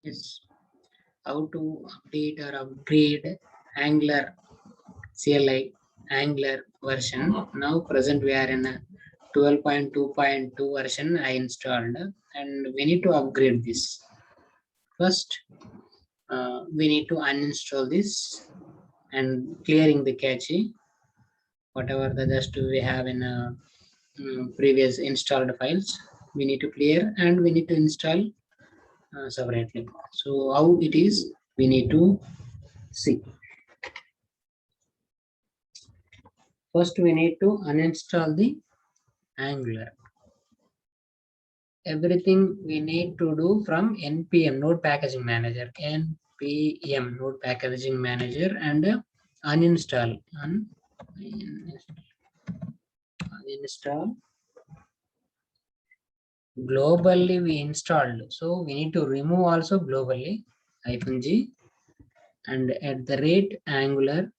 Yes. How to update or upgrade Angular CLI Angular version. Now present we are in a 12.2.2 version I installed, and we need to upgrade this. First, we need to uninstall this and clearing the cache, whatever the just we have in previous installed files. We need to clear and we need to install separately. So how it is, we need to see. First, we need to uninstall the Angular. Everything we need to do from npm node packaging manager, npm node packaging manager, and uninstall globally we installed, so we need to remove also globally -g and at the rate angular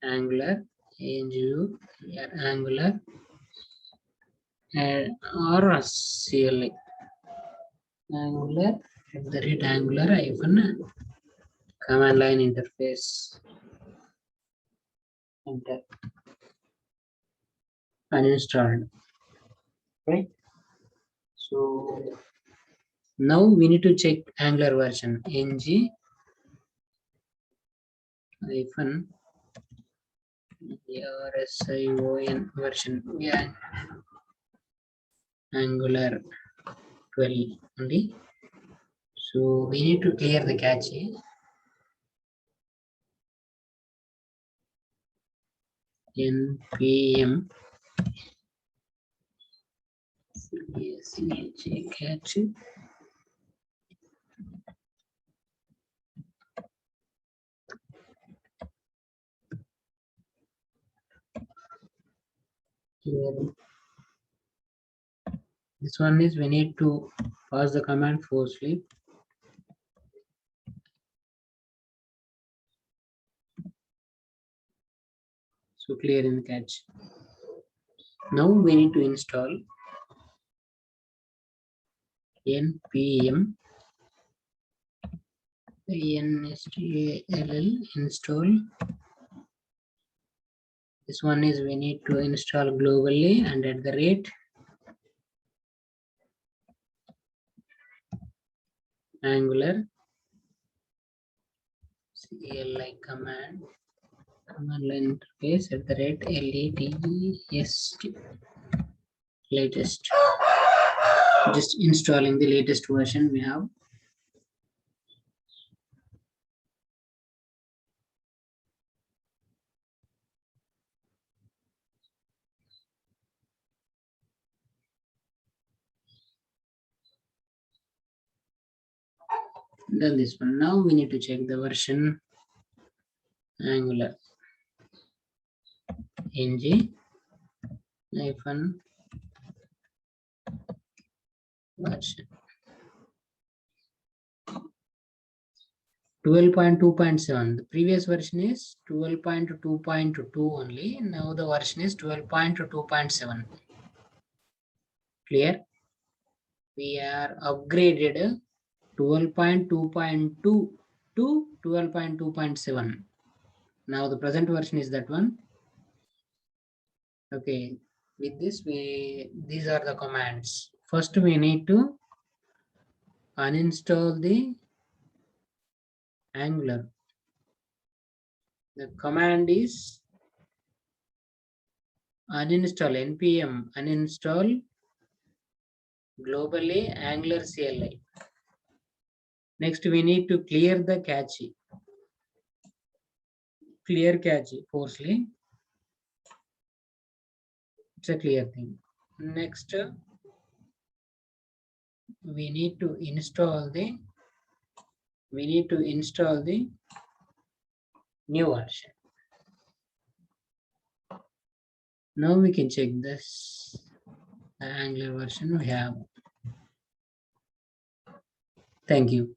angular or CLI angular at the rate angular hyphen command line interface enter uninstalled, right? So now we need to check Angular version ng hyphen RSION version, yeah, Angular 12 only. So we need to clear the cache. npm cache here. This one is we need to pass the command forcefully. So clear in the cache. Now we need to install npm install install. This one is we need to install globally and at the rate angular CLI command line interface at the rate latest latest. Just installing the latest version we have. Done this one. Now we need to check the version angular ng hyphen version 12.2.7. The previous version is 12.2.2 only. Now the version is 12.2.7. Clear? We are upgraded 12.2.2 to 12.2.7. Now the present version is that one. Okay, with this these are the commands. First we need to uninstall the Angular. The command is uninstall npm uninstall globally Angular CLI. Next we need to clear the cache. Clear cache forcefully. It's a clear thing. Next we need to install the new version. Now we can check this Angular version we have. Thank you.